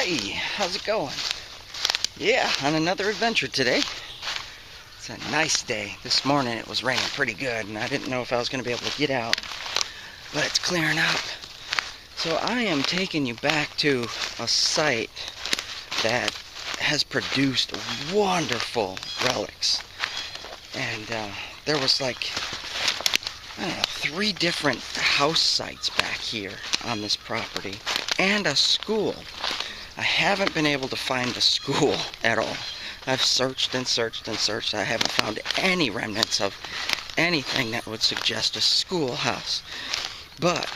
Hey, how's it going? Yeah, on another adventure today. It's a nice day. This morning it was raining pretty good and I didn't know if I was going to be able to get out, but it's clearing up. So I am taking you back to a site that has produced wonderful relics. And there was like, I don't know, 3 different house sites back here on this property and a school. I haven't been able to find the school at all. I've searched and searched and searched. I haven't found any remnants of anything that would suggest a schoolhouse. But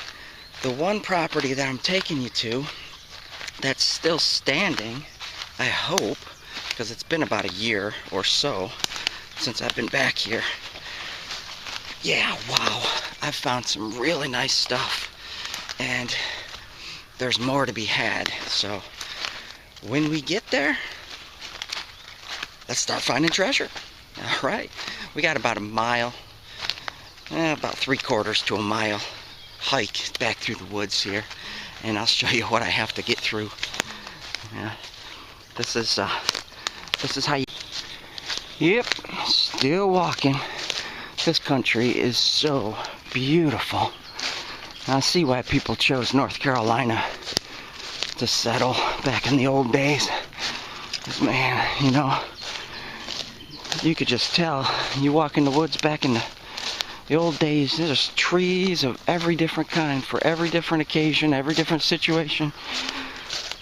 the one property that I'm taking you to that's still standing, I hope, because it's been about a year or so since I've been back here. Yeah, wow, I've found some really nice stuff. And there's more to be had. So when we get there, let's start finding treasure. All right, we got about a mile, about 3/4 to a mile hike back through the woods here, and I'll show you what I have to get through. Yeah, this is how you. Yep, still walking. This country is so beautiful. I see why people chose North Carolina to settle back in the old days. 'Cause man, you know, you could just tell. You walk in the woods back in the old days, there's trees of every different kind for every different occasion, every different situation.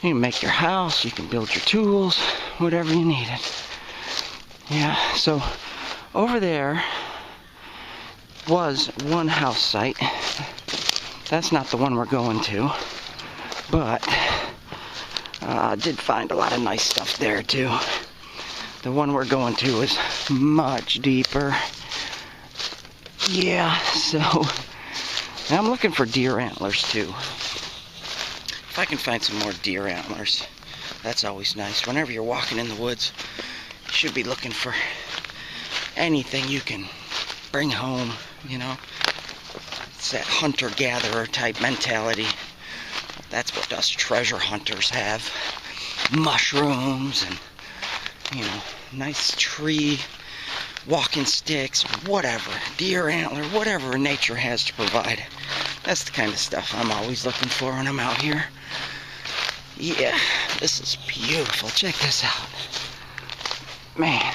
You can make your house, you can build your tools, whatever you needed. Yeah, so over there was one house site. That's not the one we're going to, but I did find a lot of nice stuff there too. The one we're going to is much deeper. Yeah, so I'm looking for deer antlers too. If I can find some more deer antlers, that's always nice. Whenever you're walking in the woods, you should be looking for anything you can bring home, you know. It's that hunter-gatherer type mentality. That's what us treasure hunters have. Mushrooms and, you know, nice tree, walking sticks, whatever. Deer antler, whatever nature has to provide. That's the kind of stuff I'm always looking for when I'm out here. Yeah, this is beautiful. Check this out. Man.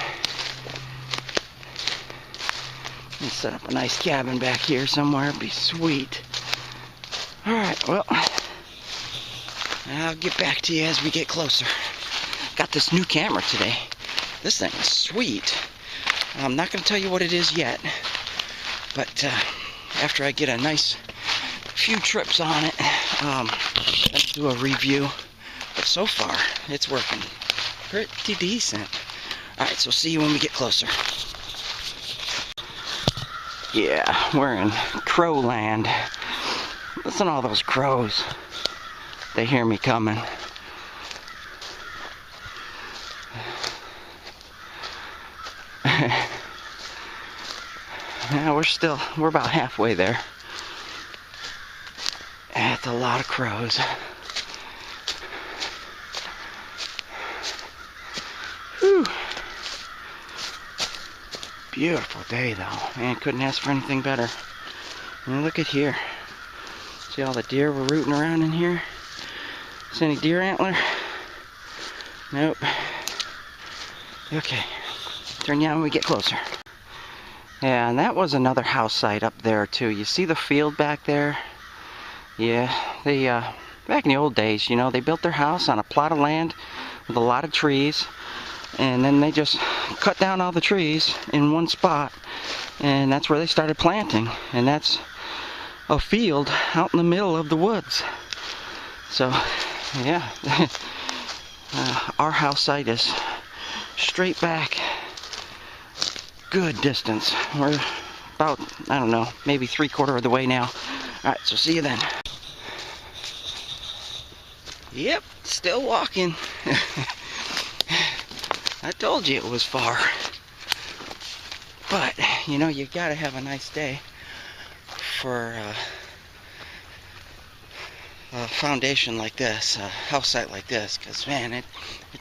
Let's set up a nice cabin back here somewhere. It'd be sweet. Alright, well, I'll get back to you as we get closer. Got this new camera today. This thing is sweet. I'm not going to tell you what it is yet, but after I get a nice few trips on it, I'll do a review. But so far, it's working pretty decent. Alright, so see you when we get closer. Yeah, we're in crow land. Listen to all those crows. They hear me coming. Yeah, we're about halfway there. That's a lot of crows. Whew. Beautiful day though. Man, couldn't ask for anything better. And look at here. See all the deer were rooting around in here? Is any deer antler? Nope. Okay. Turn you on when we get closer. Yeah, and that was another house site up there too. You see the field back there? Yeah, they back in the old days, you know, they built their house on a plot of land with a lot of trees, and then they just cut down all the trees in one spot, and that's where they started planting, and that's a field out in the middle of the woods. So yeah, our house site is straight back, good distance. We're about, I don't know, maybe 3/4 of the way now. Alright, so see you then. Yep, still walking. I told you it was far. But, you know, you gotta have a nice day for a foundation like this, a house site like this, because man, it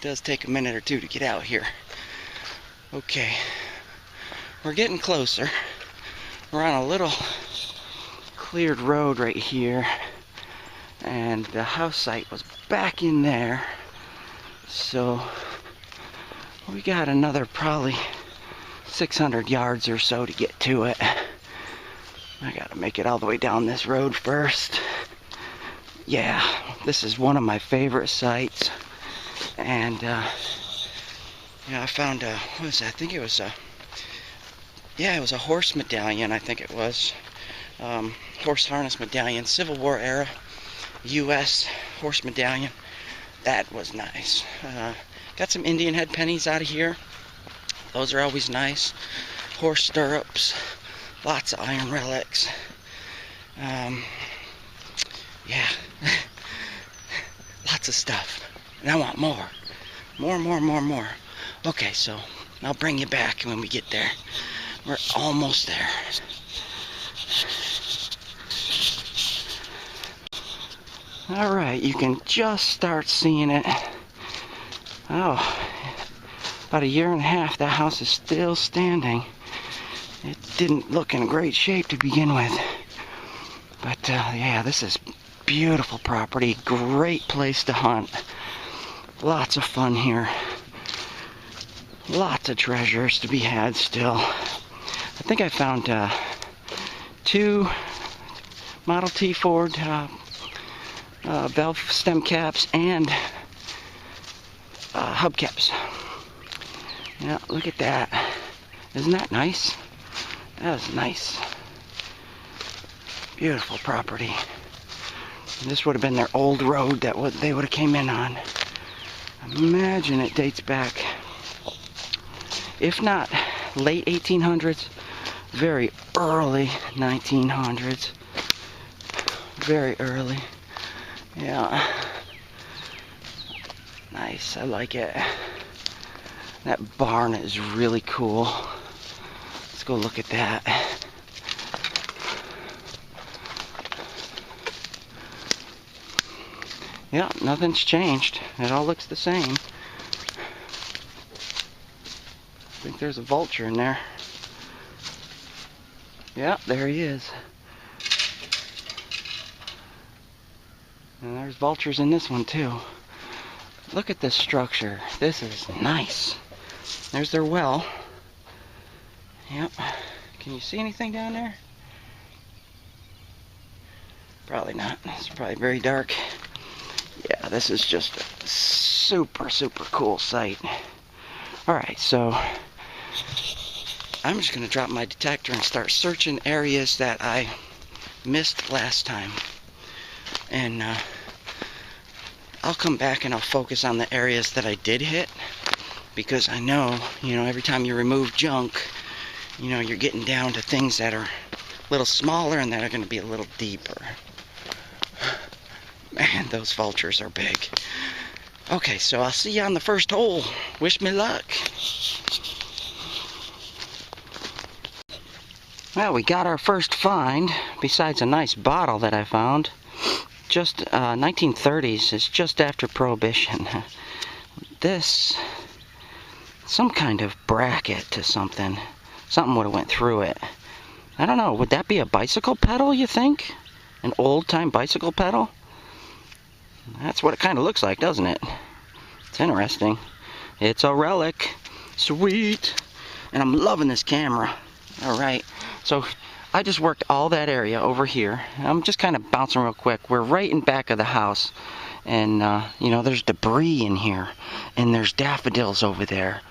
does take a minute or two to get out here. Okay, we're getting closer. We're on a little cleared road right here, and the house site was back in there, so we got another probably 600 yards or so to get to it. I gotta make it all the way down this road first. Yeah, this is one of my favorite sites, and yeah, I found a, what was that? I think it was a, yeah, it was a horse medallion. I think it was horse harness medallion, Civil War era U.S. horse medallion. That was nice. Got some Indian head pennies out of here. Those are always nice. Horse stirrups, lots of iron relics. Yeah, lots of stuff. And I want more. More. Okay, so I'll bring you back when we get there. We're almost there. Alright, you can just start seeing it. Oh, about a year and a half, that house is still standing. It didn't look in great shape to begin with. But yeah, this is beautiful property, great place to hunt. Lots of fun here. Lots of treasures to be had still. I think I found 2 Model T Ford valve stem caps and hubcaps. Yeah, look at that. Isn't that nice? That is nice. Beautiful property. And this would have been their old road that they would have came in on. Imagine it dates back, if not late 1800s, very early 1900s. Very early. Yeah. Nice, I like it. That barn is really cool. Let's go look at that. Yeah, nothing's changed. It all looks the same. I think there's a vulture in there. Yeah, there he is. And there's vultures in this one too. Look at this structure. This is nice. There's their well. Yep. Can you see anything down there? Probably not. It's probably very dark. Yeah, this is just a super cool site. Alright, so I'm just going to drop my detector and start searching areas that I missed last time. And I'll come back and I'll focus on the areas that I did hit, because I know, every time you remove junk, you're getting down to things that are a little smaller and that are going to be a little deeper. Man, those vultures are big. Okay, so I'll see you on the first hole. Wish me luck. Well, we got our first find, besides a nice bottle that I found. Just 1930s, it's just after Prohibition. This, some kind of bracket to something. Something would have went through it. I don't know, would that be a bicycle pedal, you think? An old-time bicycle pedal? That's what it kind of looks like, doesn't it? It's interesting. It's a relic. Sweet. And I'm loving this camera. Alright, so I just worked all that area over here. I'm just kind of bouncing real quick. We're right in back of the house. And, there's debris in here. And there's daffodils over there.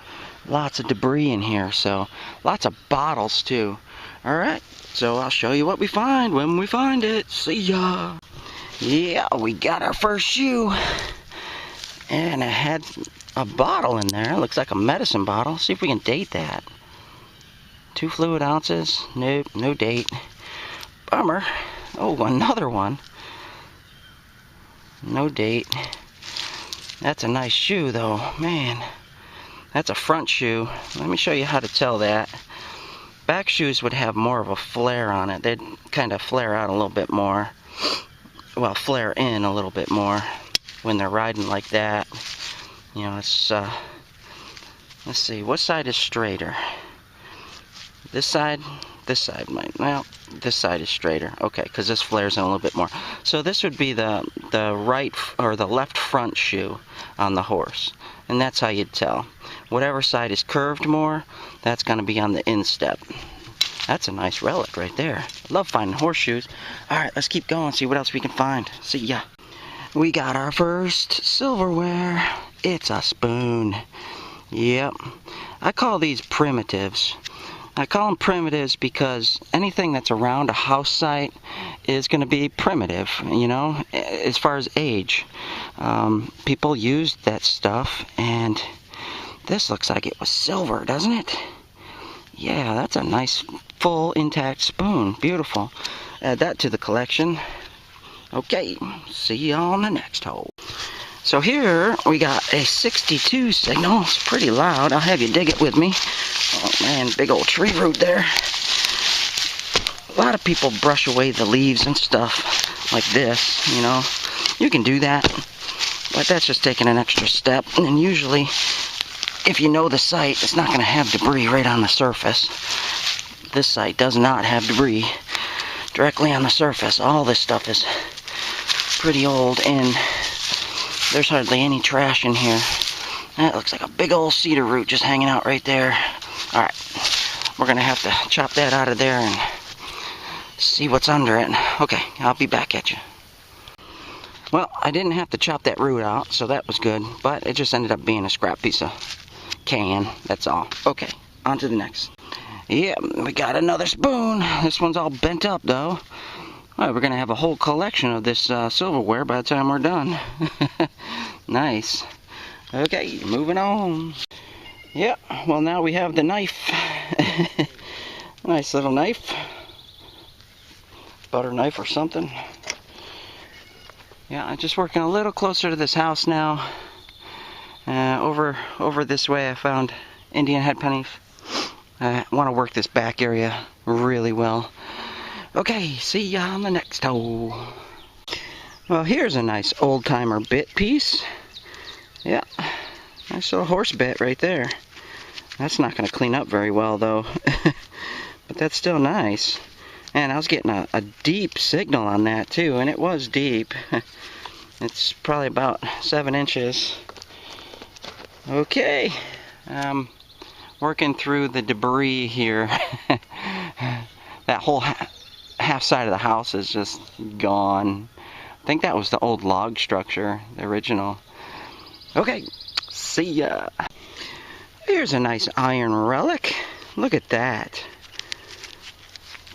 Lots of debris in here, so lots of bottles, too. Alright, so I'll show you what we find when we find it. See ya! Yeah, we got our first shoe. And it had a bottle in there. It looks like a medicine bottle. See if we can date that. 2 fluid ounces. Nope, no date. Bummer. Oh, another one. No date. That's a nice shoe, though. Man, that's a front shoe. Let me show you how to tell that. Back shoes would have more of a flare on it. They'd kind of flare out a little bit more. well, flare in a little bit more when they're riding like that. You know, it's, let's see, what side is straighter? This side? This side might, well, this side is straighter. Okay, because this flares in a little bit more. So this would be the right or the left front shoe on the horse. And that's how you'd tell. Whatever side is curved more, that's going to be on the instep. That's a nice relic right there. Love finding horseshoes. Alright, let's keep going, see what else we can find. See ya. We got our first silverware. It's a spoon. Yep. I call these primitives. I call them primitives because anything that's around a house site is going to be primitive, you know, as far as age. People used that stuff, and this looks like it was silver, doesn't it? Yeah, that's a nice, full, intact spoon. Beautiful. Add that to the collection. Okay, see you on the next hole. So here we got a 62 signal. It's pretty loud. I'll have you dig it with me. Oh man, big old tree root there. A lot of people brush away the leaves and stuff like this, you know. You can do that, but that's just taking an extra step. And usually, if you know the site, it's not going to have debris right on the surface. This site does not have debris directly on the surface. All this stuff is pretty old, and there's hardly any trash in here. That looks like a big old cedar root just hanging out right there. Alright, we're going to have to chop that out of there and see what's under it. Okay, I'll be back at you. Well, I didn't have to chop that root out, so that was good. But it just ended up being a scrap piece of can, that's all. Okay, on to the next. Yeah, we got another spoon. This one's all bent up, though. Well, we're going to have a whole collection of this silverware by the time we're done. Nice. Okay, moving on. Yep, well now we have the knife. Nice little knife. Butter knife or something. Yeah, I'm just working a little closer to this house now. Over this way I found Indian head pennies. I want to work this back area really well. Okay, see ya on the next hole. Well, here's a nice old-timer bit piece. Yeah, nice little horse bit right there. That's not going to clean up very well, though. But that's still nice. And I was getting a deep signal on that, too, and it was deep. It's probably about 7 inches. Okay. Working through the debris here. That whole half side of the house is just gone. I think that was the old log structure, the original. Okay, see ya. Here's a nice iron relic. Look at that.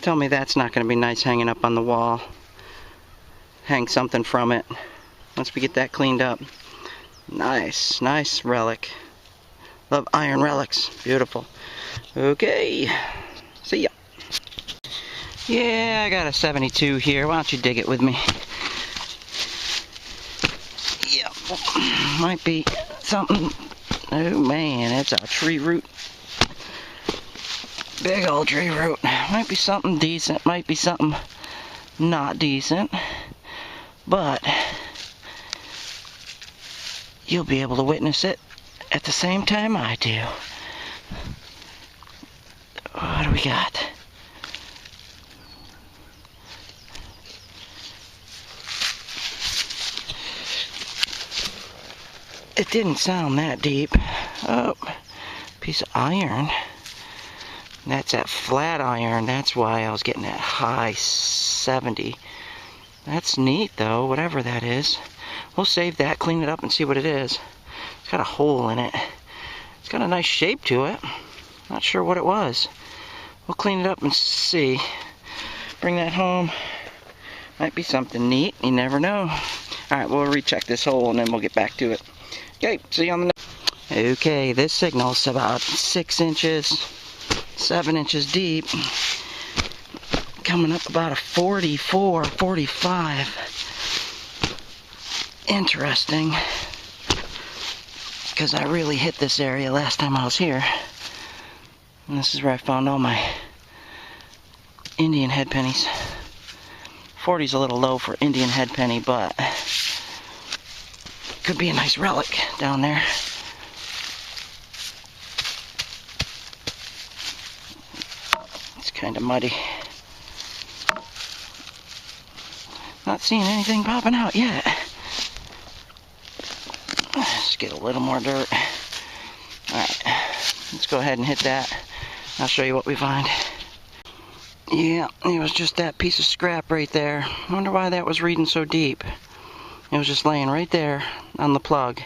Tell me that's not going to be nice hanging up on the wall. Hang something from it once we get that cleaned up. Nice, nice relic. Love iron relics. Beautiful. Okay, see ya. Yeah, I got a 72 here. Why don't you dig it with me? Yeah, might be something. Oh man, it's a tree root. Big old tree root. Might be something decent, might be something not decent. But you'll be able to witness it at the same time I do. What do we got? It didn't sound that deep. Oh, piece of iron. That's that flat iron. That's why I was getting that high 70. That's neat though, whatever that is. We'll save that, clean it up, and see what it is. It's got a hole in it. It's got a nice shape to it. Not sure what it was. We'll clean it up and see. Bring that home. Might be something neat. You never know. Alright, we'll recheck this hole and then we'll get back to it. Okay, see you on the next. Okay, this signal's about 6 inches, 7 inches deep. Coming up about a 44, 45. Interesting. Because I really hit this area last time I was here. And this is where I found all my Indian head pennies. 40's a little low for Indian head penny, but could be a nice relic down there. It's kind of muddy. Not seeing anything popping out yet. Let's get a little more dirt. Alright, let's go ahead and hit that. I'll show you what we find. Yeah, it was just that piece of scrap right there. I wonder why that was reading so deep. It was just laying right there on the plug.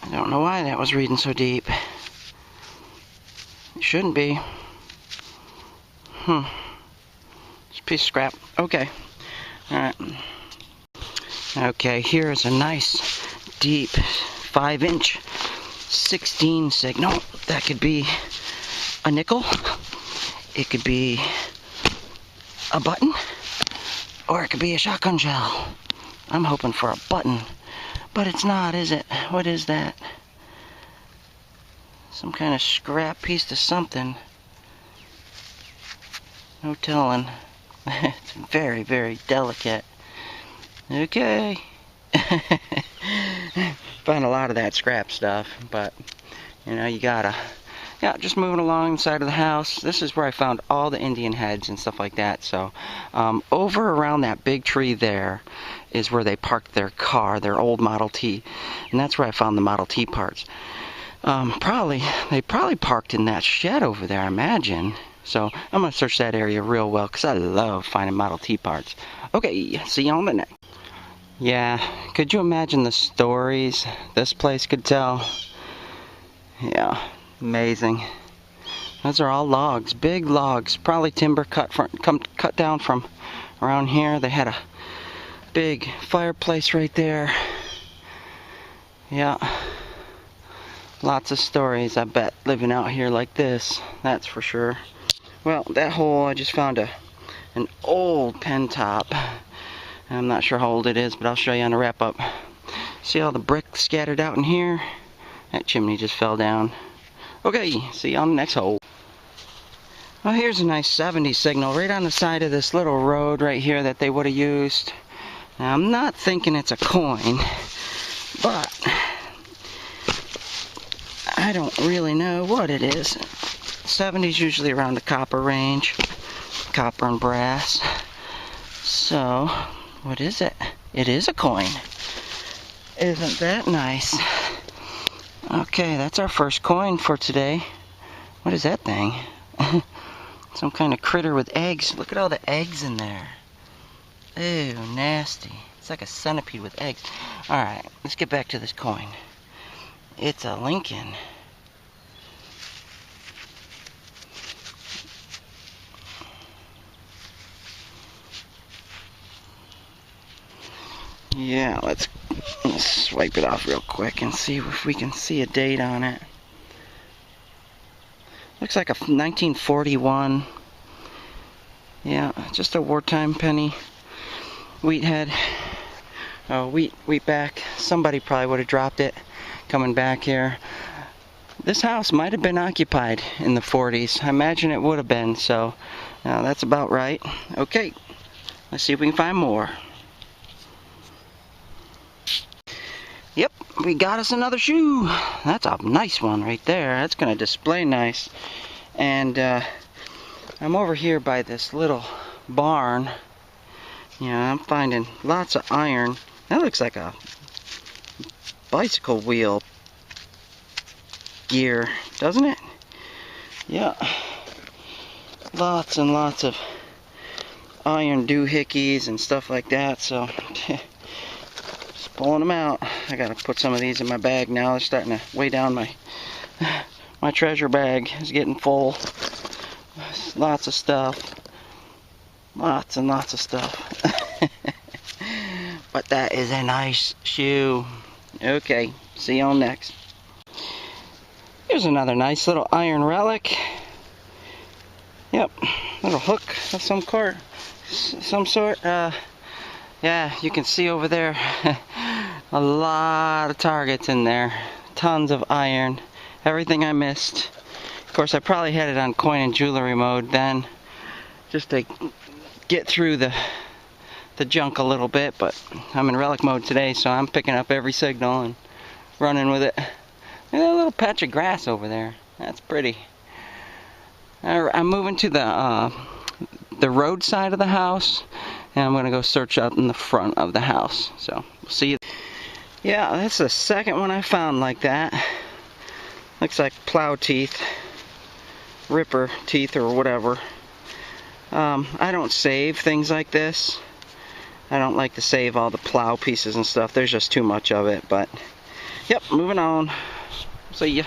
I don't know why that was reading so deep. It shouldn't be. It's a piece of scrap. Okay. Alright. Okay, here is a nice, deep 5-inch 16 signal. That could be a nickel. It could be a button, or it could be a shotgun shell. I'm hoping for a button, but it's not, is it? What is that? Some kind of scrap piece to something. No telling. It's very, very delicate. Okay. Found a lot of that scrap stuff, but you know, you gotta. Yeah, just moving along the side of the house. This is where I found all the Indian heads and stuff like that. So, over around that big tree there is where they parked their car, their old Model T. And that's where I found the Model T parts. They probably parked in that shed over there, I imagine. So, I'm going to search that area real well, because I love finding Model T parts. Okay, see you on the next. Yeah, could you imagine the stories this place could tell? Yeah. Amazing. Those are all logs, big logs, probably timber cut down from around here. They had a big fireplace right there. Yeah, lots of stories, I bet, living out here like this, that's for sure. Well, that hole, I just found an old pen top. I'm not sure how old it is, but I'll show you on the wrap up. See all the bricks scattered out in here? That chimney just fell down. Okay, see you on the next hole. Well, here's a nice 70 signal right on the side of this little road right here that they would have used. Now, I'm not thinking it's a coin, but I don't really know what it is. 70's usually around the copper range, copper and brass. So, what is it? It is a coin. Isn't that nice? Okay, that's our first coin for today. What is that thing? Some kind of critter with eggs. Look at all the eggs in there. Ew, nasty. It's like a centipede with eggs. Alright, let's get back to this coin. It's a Lincoln. Yeah, let's swipe it off real quick and see if we can see a date on it. Looks like a 1941. Yeah, just a wartime penny. Wheat head. Oh, wheat back. Somebody probably would have dropped it coming back here. This house might have been occupied in the 40s. I imagine it would have been, so that's about right. Okay, let's see if we can find more. Yep, we got us another shoe. That's a nice one right there. That's going to display nice. And I'm over here by this little barn. Yeah, I'm finding lots of iron. That looks like a bicycle wheel gear, doesn't it? Yeah. Lots and lots of iron doohickeys and stuff like that. So, just pulling them out. I gotta put some of these in my bag now. They're starting to weigh down my treasure bag. Is getting full. Lots of stuff. Lots and lots of stuff. But that is a nice shoe. Okay, see you on next. Here's another nice little iron relic. Yep, little hook of some sort. Yeah, you can see over there a lot of targets in there. Tons of iron. Everything I missed. Of course, I probably had it on coin and jewelry mode then, just to get through the the junk a little bit, but I'm in relic mode today, so I'm picking up every signal and running with it. Look at that little patch of grass over there. That's pretty. I'm moving to the road side of the house, and I'm going to go search out in the front of the house. So, we'll see you. Yeah, that's the second one I found like that. Looks like plow teeth, ripper teeth or whatever. I don't save things like this. I don't like to save all the plow pieces and stuff. There's just too much of it, but yep, moving on. See ya.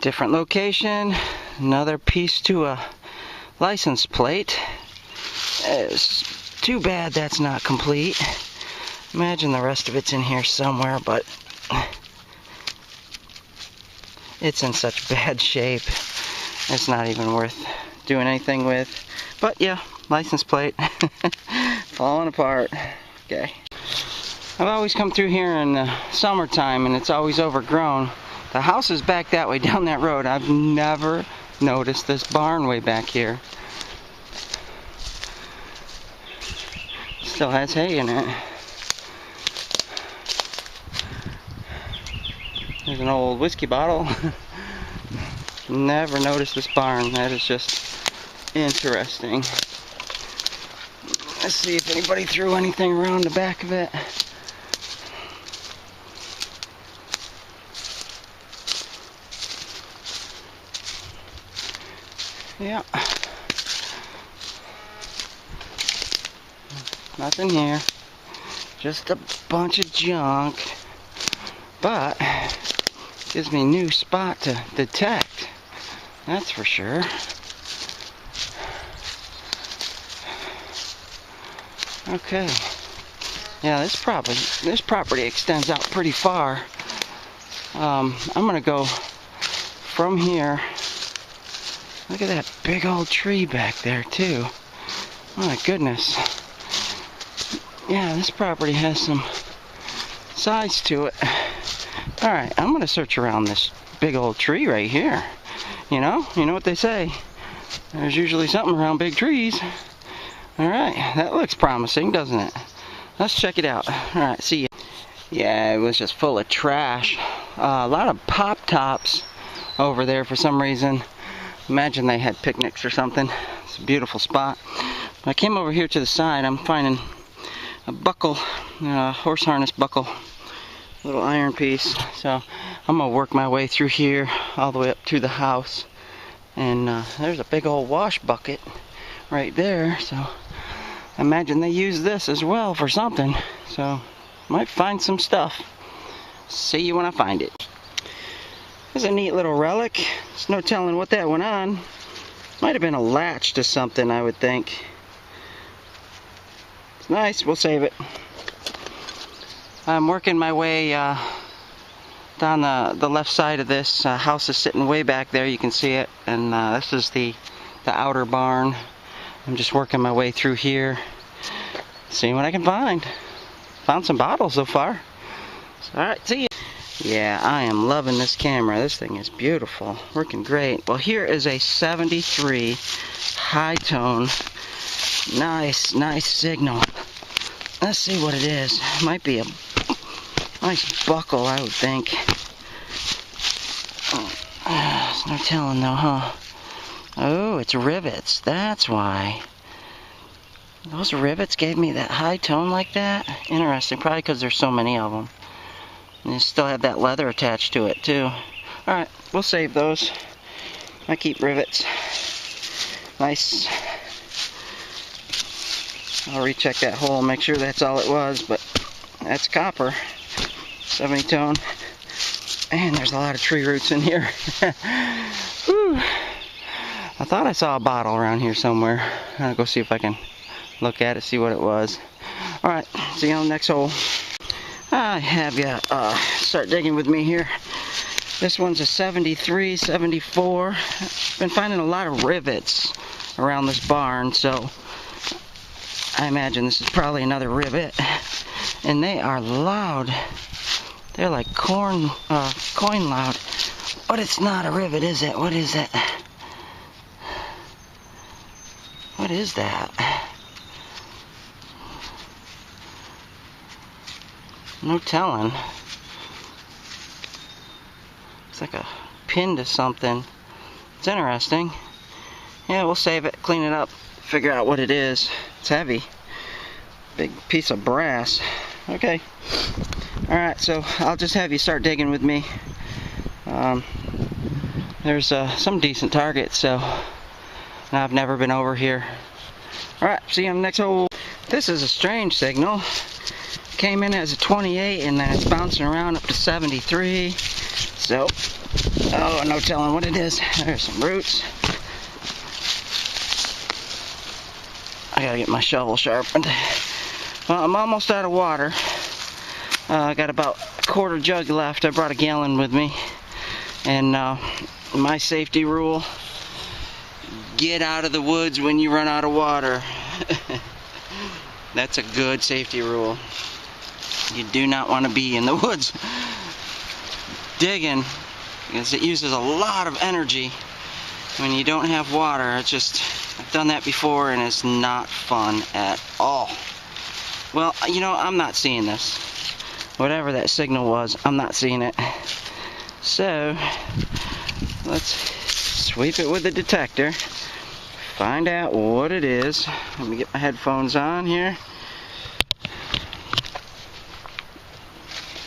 Different location. Another piece to a license plate. It's too bad that's not complete. Imagine the rest of it's in here somewhere, but it's in such bad shape. It's not even worth doing anything with. But yeah, license plate. Falling apart. Okay. I've always come through here in the summertime and it's always overgrown. The house is back that way down that road. I've never noticed this barn way back here. Still has hay in it. There's an old whiskey bottle. Never noticed this barn. That is just interesting. Let's see if anybody threw anything around the back of it. Yeah. Nothing here. Just a bunch of junk. But gives me a new spot to detect. That's for sure. Okay. Yeah, this property extends out pretty far. I'm gonna go from here. Look at that big old tree back there too. Oh my goodness. Yeah, this property has some size to it. Alright, I'm gonna search around this big old tree right here. You know what they say. There's usually something around big trees. Alright, that looks promising, doesn't it? Let's check it out. Alright, see ya. Yeah, it was just full of trash. A lot of pop tops over there for some reason. Imagine they had picnics or something. It's a beautiful spot. I came over here to the side. I'm finding a buckle, horse harness buckle, little iron piece. So I'm gonna work my way through here all the way up to the house. And there's a big old wash bucket right there. So I imagine they use this as well for something. So might find some stuff. See you when I find it. There's a neat little relic. There's no telling what that went on. Might have been a latch to something, I would think. It's nice. We'll save it. I'm working my way down the left side of this. House is sitting way back there. You can see it. And this is the outer barn. I'm just working my way through here. Seeing what I can find. Found some bottles so far. Alright, see you. Yeah, I am loving this camera. This thing is beautiful. Working great. Well, here is a 73 high tone. Nice signal. Let's see what it is. It might be a nice buckle, I would think. There's no telling though, huh? Oh, it's rivets. That's why. Those rivets gave me that high tone like that. Interesting. Probably because there's so many of them. And they still have that leather attached to it too. Alright, we'll save those. I keep rivets. Nice. I'll recheck that hole, make sure that's all it was, but that's copper. 70 tone. And there's a lot of tree roots in here. Whew. I thought I saw a bottle around here somewhere. I'll go see if I can look at it, see what it was. Alright, see you on the next hole. I have you start digging with me here. This one's a 73, 74. Been finding a lot of rivets around this barn, so I imagine this is probably another rivet. And they are loud. They're like coin loud. But it's not a rivet, is it? What is it? What is that? No telling. It's like a pin to something. It's interesting. Yeah, we'll save it, clean it up, figure out what it is. It's heavy. Big piece of brass. Okay. Alright, so I'll just have you start digging with me. There's some decent targets, so I've never been over here. Alright, see you on the next hole. This is a strange signal. Came in as a 28 and then it's bouncing around up to 73. So, oh, no telling what it is. There's some roots. I gotta get my shovel sharpened. Well, I'm almost out of water. I got about a quarter jug left. I brought a gallon with me. And my safety rule, get out of the woods when you run out of water. That's a good safety rule. You do not want to be in the woods digging, because it uses a lot of energy when you don't have water. It's just, I've done that before and it's not fun at all. Well, you know, I'm not seeing this. Whatever that signal was, I'm not seeing it. So, let's sweep it with the detector, find out what it is. Let me get my headphones on here.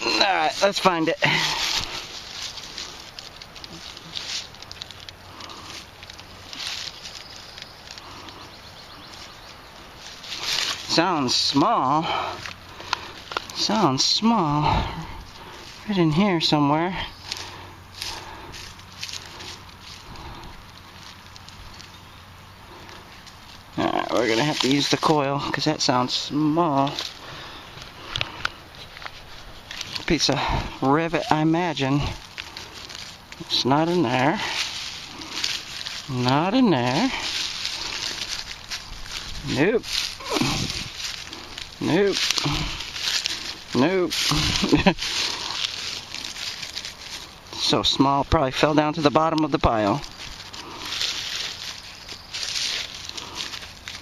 Alright, let's find it. Sounds small. Sounds small. Right in here somewhere. Alright, we're gonna have to use the coil because that sounds small. Piece of rivet, I imagine. It's not in there. Not in there. Nope. Nope. Nope. So small, probably fell down to the bottom of the pile.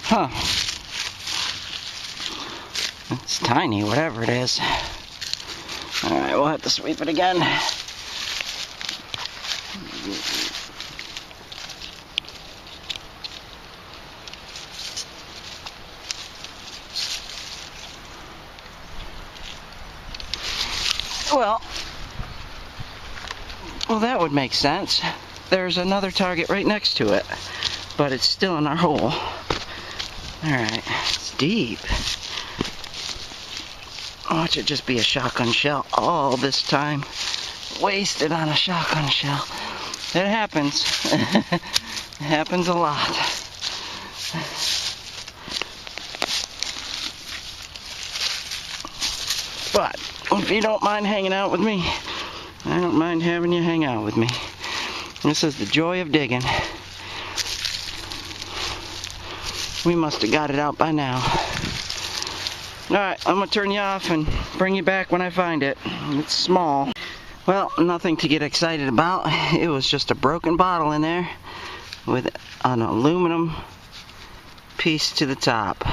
Huh. It's tiny, whatever it is. Alright, we'll have to sweep it again. Well, that would make sense. There's another target right next to it, but it's still in our hole. Alright, it's deep. Watch it just be a shotgun shell all this time. Wasted on a shotgun shell. It happens. It happens a lot. But if you don't mind hanging out with me, I don't mind having you hang out with me. This is the joy of digging. We must have got it out by now. Alright, I'm going to turn you off and bring you back when I find it. It's small. Well, nothing to get excited about. It was just a broken bottle in there with an aluminum piece to the top.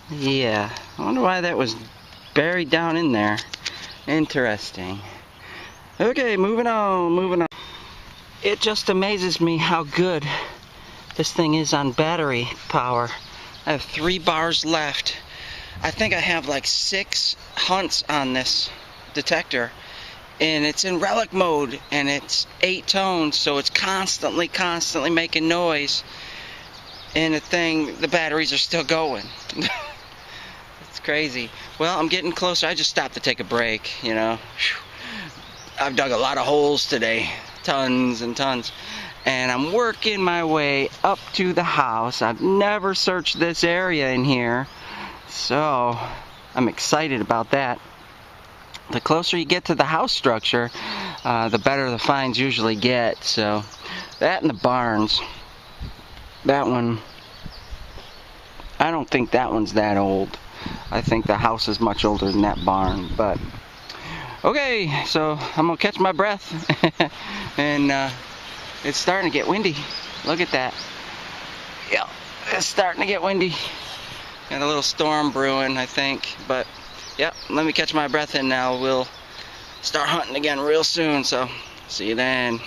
Yeah, I wonder why that was buried down in there. Interesting. Okay, moving on. It just amazes me how good this thing is on battery power. I have 3 bars left. I think I have like 6 hunts on this detector, and it's in Relic mode, and it's 8 tones, so it's constantly making noise. And the batteries are still going. It's crazy. Well, I'm getting closer. I just stopped to take a break, you know. I've dug a lot of holes today, tons and tons, and I'm working my way up to the house. I've never searched this area in here, so I'm excited about that. The closer you get to the house structure, the better the finds usually get. So that and the barns. That one, I don't think that one's that old. I think the house is much older than that barn, but okay, so I'm gonna catch my breath. And it's starting to get windy. Look at that. Yeah, it's starting to get windy. Got a little storm brewing, I think, but Yep, let me catch my breath in now. We'll start hunting again real soon, so see you then.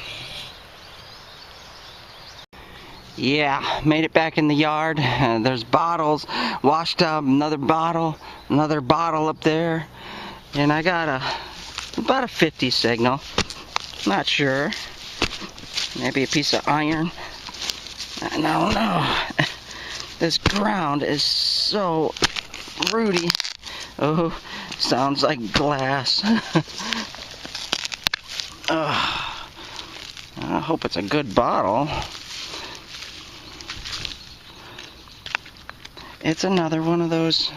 Yeah, made it back in the yard. There's bottles washed up, another bottle up there, and I got about a 50 signal. Not sure. Maybe a piece of iron. I don't know. This ground is so rooty. Oh, sounds like glass. I hope it's a good bottle. It's another one of those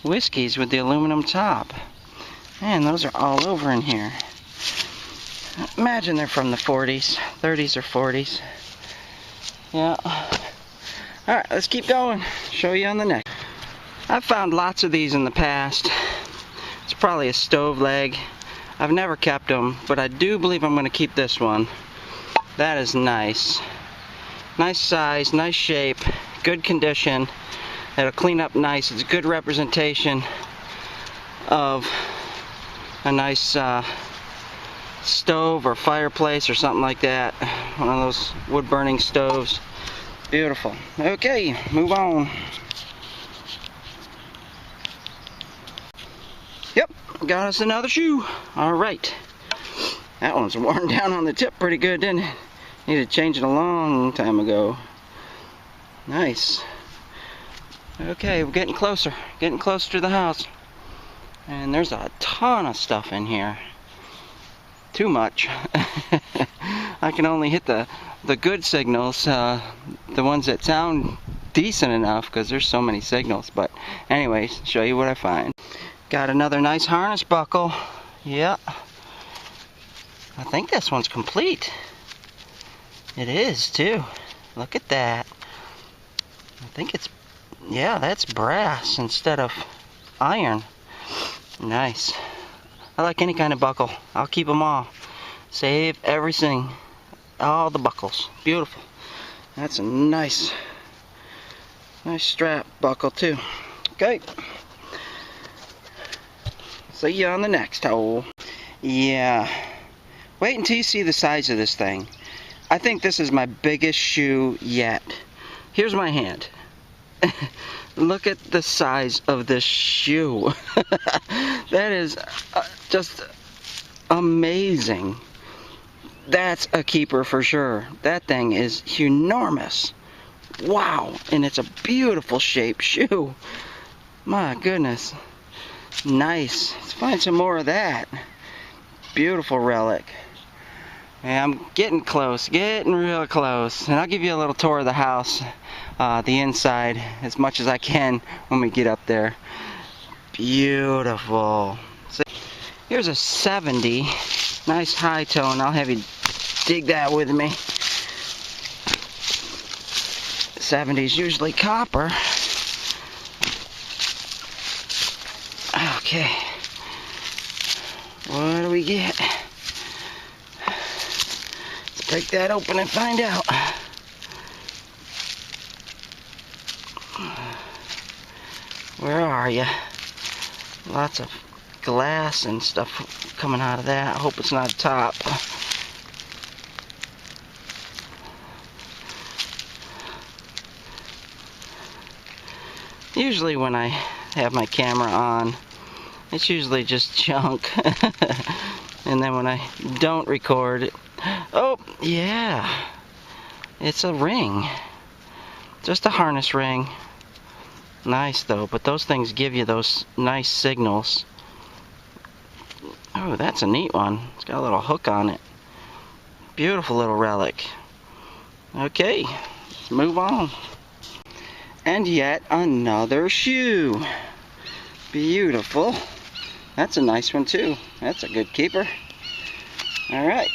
whiskeys with the aluminum top. Man, those are all over in here. Imagine they're from the 40s, 30s or 40s. Yeah. Alright, let's keep going. Show you on the next. I've found lots of these in the past. It's probably a stove leg. I've never kept them, but I do believe I'm going to keep this one. That is nice. Nice size, nice shape, good condition. It'll clean up nice. It's a good representation of a nice stove or fireplace or something like that. One of those wood burning stoves. Beautiful. Okay, move on. Yep, got us another shoe. Alright. That one's worn down on the tip pretty good, didn't it? Needed to change it a long time ago. Nice. Okay, we're getting closer to the house. And there's a ton of stuff in here. Too much. I can only hit the good signals, the ones that sound decent enough, because there's so many signals. But anyways, show you what I find. Got another nice harness buckle. Yeah. I think this one's complete. It is too. Look at that. I think it's, yeah, that's brass instead of iron. Nice. I like any kind of buckle. I'll keep them all. Save everything. All the buckles. Beautiful. That's a nice strap buckle too. Okay. See you on the next hole. Yeah. Wait until you see the size of this thing. I think this is my biggest shoe yet. Here's my hand. Look at the size of this shoe. That is just amazing. That's a keeper for sure. That thing is enormous. Wow, and it's a beautiful shaped shoe. My goodness. Nice. Let's find some more of that. Beautiful Relic. Yeah, I'm getting close, getting real close. And I'll give you a little tour of the house, the inside, as much as I can when we get up there. Beautiful. So, here's a 70. Nice high tone. I'll have you dig that with me. 70's usually copper. Okay. What do we get? Let's break that open and find out. Where are you? Lots of glass and stuff coming out of that. I hope it's not top. Usually when I have my camera on, it's usually just junk. And then when I don't record it, oh yeah, it's a ring. Just a harness ring. Nice though, but those things give you those nice signals. Oh, that's a neat one. It's got a little hook on it. Beautiful little Relic. Okay, let's move on. And yet another shoe. Beautiful. That's a nice one too. That's a good keeper. Alright.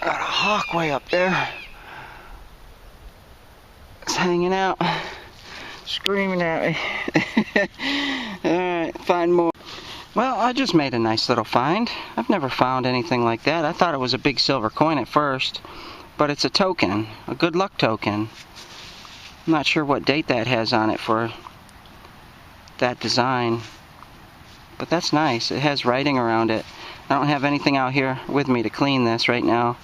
Got a hawk way up there. It's hanging out. Screaming at me. Alright, find more. Well, I just made a nice little find. I've never found anything like that. I thought it was a big silver coin at first, but it's a token, a good luck token. I'm not sure what date that has on it for that design, but that's nice. It has writing around it. I don't have anything out here with me to clean this right now,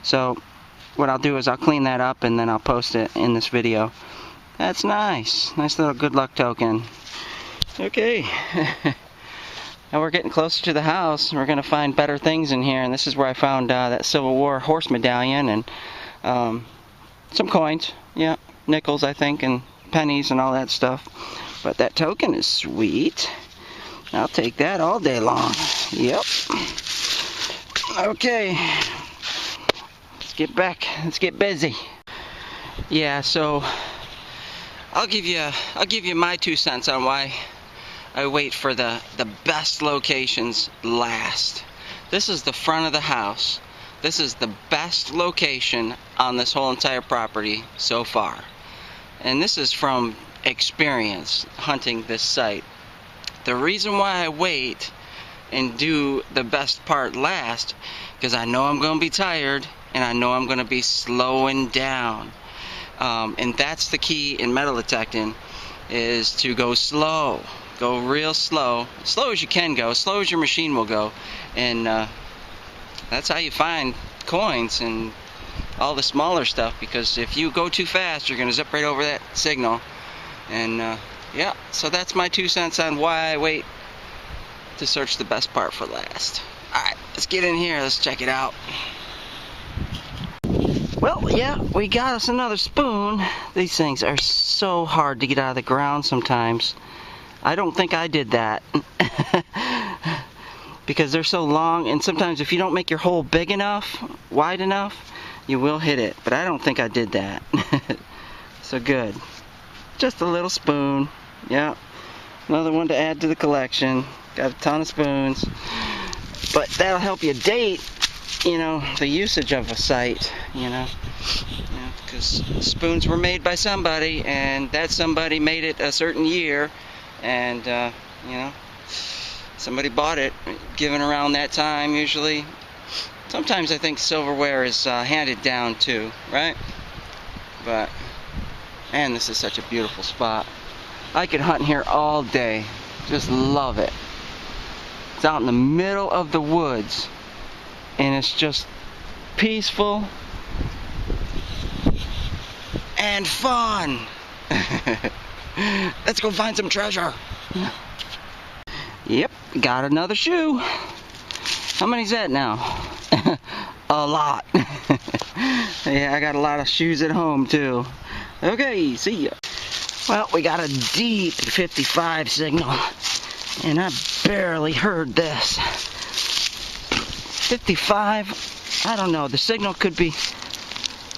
so what I'll do is I'll clean that up and then I'll post it in this video. That's nice. Nice little good luck token. Okay. Now we're getting closer to the house. We're going to find better things in here, and this is where I found that Civil War horse medallion and some coins. Yeah, nickels I think, and pennies and all that stuff. But that token is sweet. I'll take that all day long. Yep. Okay. Let's get back. Let's get busy. Yeah, so I'll give you my 2 cents on why I wait for the best locations last. This is the front of the house. This is the best location on this whole entire property so far. And this is from experience hunting this site. The reason why I wait and do the best part last, because I know I'm going to be tired and I know I'm going to be slowing down. And that's the key in metal detecting, is to go slow. Go real slow. As slow as you can go. As slow as your machine will go. And that's how you find coins and all the smaller stuff, because if you go too fast, you're going to zip right over that signal. And yeah, so that's my 2 cents on why I wait to search the best part for last. Alright, let's get in here. Let's check it out. Well, yeah, we got us another spoon. These things are so hard to get out of the ground sometimes. I don't think I did that. Because they're so long, and sometimes if you don't make your hole big enough, wide enough, you will hit it. But I don't think I did that. So good. Just a little spoon. Yeah. Another one to add to the collection. Got a ton of spoons. But that'll help you date, you know, the usage of a site, you know. Because spoons were made by somebody, and that somebody made it a certain year, and you know, somebody bought it given around that time usually. Sometimes I think silverware is handed down too, right? But man, this is such a beautiful spot. I could hunt here all day. Just love it. It's out in the middle of the woods, and it's just peaceful and fun. Let's go find some treasure. Yep, got another shoe. How many's that now? A lot. Yeah, I got a lot of shoes at home too. Okay, see ya. Well, we got a deep 55 signal, and I barely heard this. 55, I don't know, the signal could be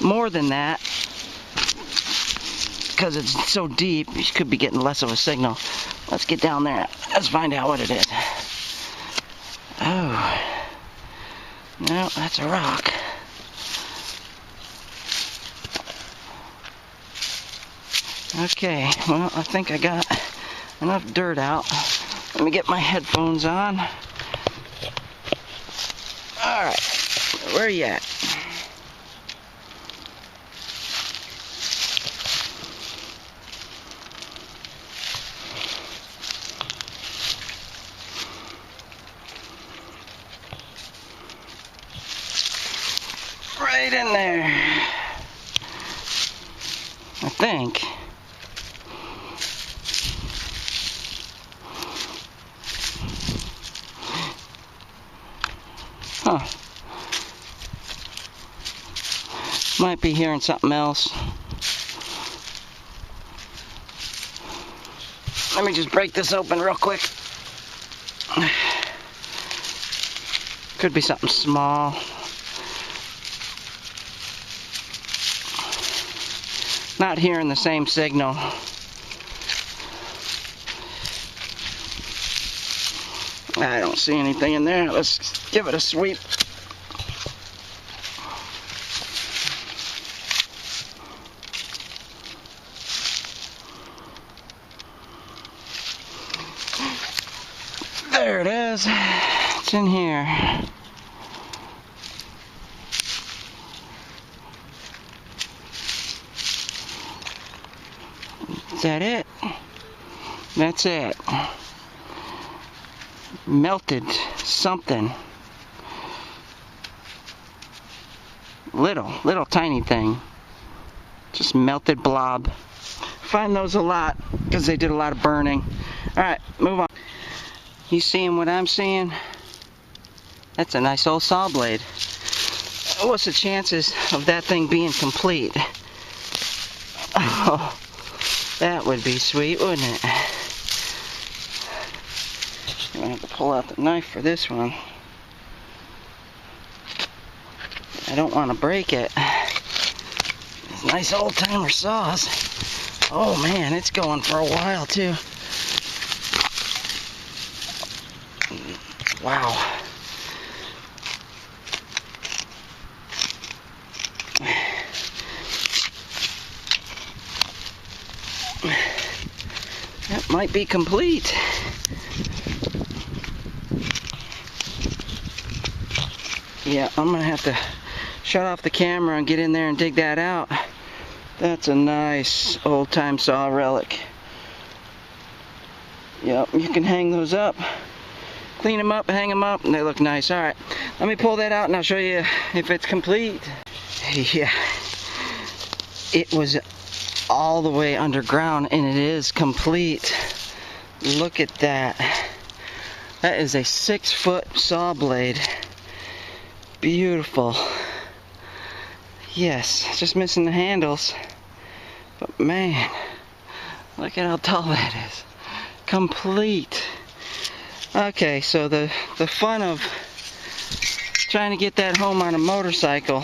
more than that, because it's so deep, you could be getting less of a signal. Let's get down there. Let's find out what it is. Oh. No, that's a rock. Okay, well, I think I got enough dirt out. Let me get my headphones on. Alright, where are you at? Right in there, I think. Huh. Might be hearing something else. Let me just break this open real quick. Could be something small. Not hearing the same signal. I don't see anything in there. Let's give it a sweep. There it is. It's in here. Is that it? That's it. Melted something. Little tiny thing. Just melted blob. Find those a lot because they did a lot of burning. Alright, move on. You seeing what I'm seeing? That's a nice old saw blade. What's the chances of that thing being complete? Oh, that would be sweet, wouldn't it? I'm gonna have to pull out the knife for this one. I don't want to break it. These nice old timer saws. Oh man, it's going for a while too. Wow. That might be complete. Yeah, I'm gonna have to shut off the camera and get in there and dig that out. That's a nice old-time saw relic. Yep, you can hang those up, clean them up, hang them up, and they look nice. Alright, let me pull that out and I'll show you if it's complete. Yeah, it was all the way underground and it is complete. Look at that. That is a 6-foot saw blade. Beautiful. Yes, just missing the handles. But man, look at how tall that is. Complete. Okay, so the fun of trying to get that home on a motorcycle,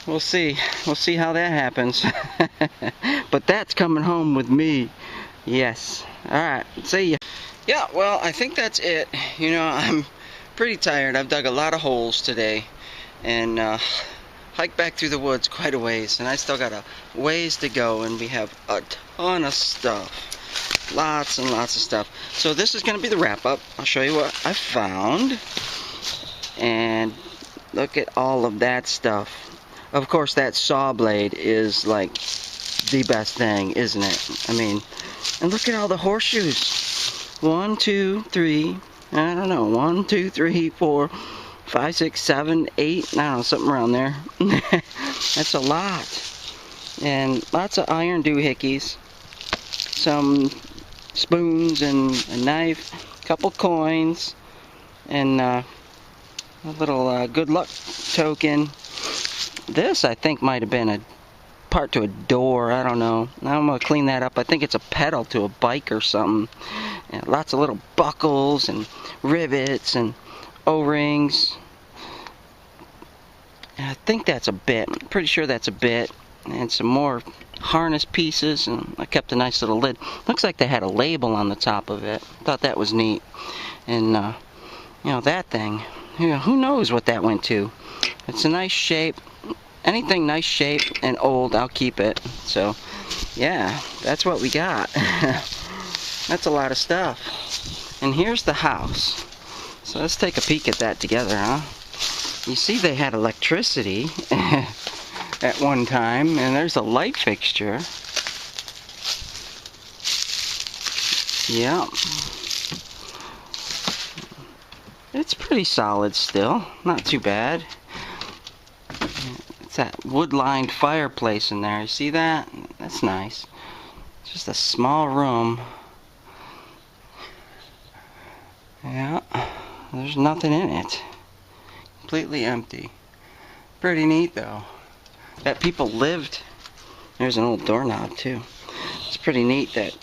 we'll see how that happens. But that's coming home with me. Yes. Alright, see ya. Yeah, well, I think that's it. You know, I'm pretty tired. I've dug a lot of holes today and hiked back through the woods quite a ways, and I still got a ways to go, and we have a ton of stuff. Lots and lots of stuff. So this is going to be the wrap up. I'll show you what I found. And look at all of that stuff. Of course, that saw blade is like the best thing, isn't it? I mean, and look at all the horseshoes. 1, 2, 3, I don't know, 1, 2, 3, 4, 5, 6, 7, 8, I don't know, something around there. That's a lot. And lots of iron doohickeys. Some spoons and a knife, a couple coins, and a little good luck token. This, I think, might have been a part to a door. I don't know. I'm going to clean that up. I think it's a pedal to a bike or something. And lots of little buckles and rivets and O-rings. And I think that's a bit. I'm pretty sure that's a bit. And some more harness pieces. And I kept a nice little lid. Looks like they had a label on the top of it. Thought that was neat. And, you know, that thing. You know, who knows what that went to. It's a nice shape. Anything nice shape and old, I'll keep it. So, yeah, that's what we got. That's a lot of stuff. And here's the house. So let's take a peek at that together, huh? You see they had electricity at one time, and there's a light fixture. Yeah. It's pretty solid still. Not too bad. It's that wood-lined fireplace in there. You see that? That's nice. Just a small room. Yeah. There's nothing in it. Completely empty. Pretty neat though. That people lived. There's an old doorknob too. It's pretty neat that...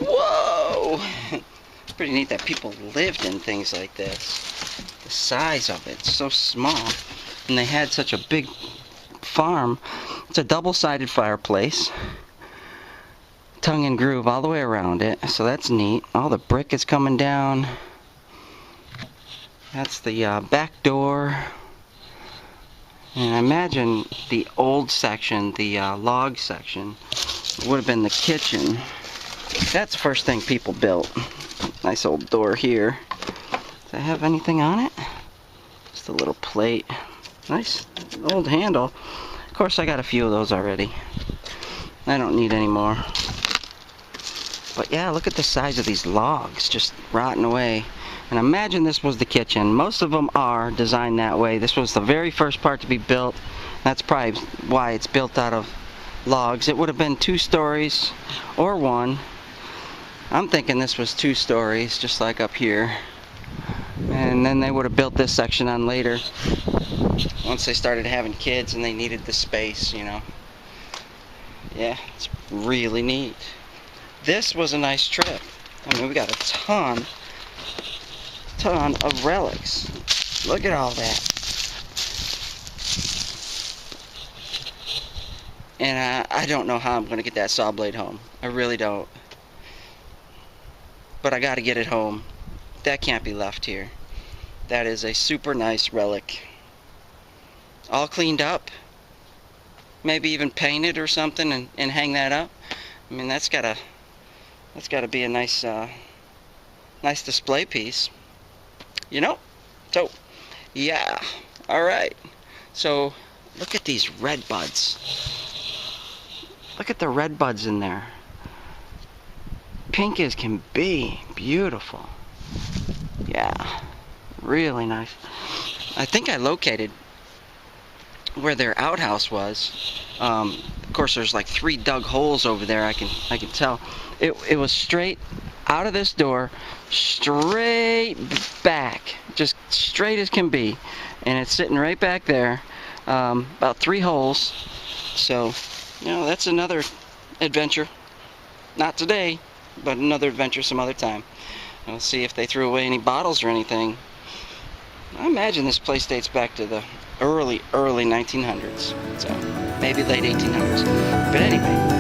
Whoa! It's pretty neat that people lived in things like this. The size of it's so small. And they had such a big farm. It's a double-sided fireplace. Tongue and groove all the way around it. So that's neat. All the brick is coming down. That's the back door. And I imagine the old section, the log section, would have been the kitchen. That's the first thing people built. Nice old door here. Does that have anything on it? Just a little plate. Nice old handle. Of course, I got a few of those already. I don't need any more. But yeah, look at the size of these logs just rotting away. And imagine this was the kitchen. Most of them are designed that way. This was the very first part to be built. That's probably why it's built out of logs. It would have been 2 stories or 1. I'm thinking this was 2 stories, just like up here. And then they would have built this section on later, once they started having kids and they needed the space, you know. Yeah, it's really neat. This was a nice trip. I mean, we got a ton of relics. Look at all that. And I don't know how I'm going to get that saw blade home. I really don't. But I got to get it home. That can't be left here. That is a super nice relic. All cleaned up. Maybe even painted or something and hang that up. I mean, that's gotta be a nice nice display piece. You know? So, yeah. Alright. So, look at these red buds. Look at the red buds in there. Pink as can be. Beautiful. Yeah. Really nice. I think I located where their outhouse was. Of course, there's like 3 dug holes over there. I can tell. It was straight out of this door, straight back, just straight as can be, and it's sitting right back there. About 3 holes. So, you know, that's another adventure. Not today, but another adventure some other time. And we'll see if they threw away any bottles or anything. I imagine this place dates back to the early 1900s, so maybe late 1800s. But anyway,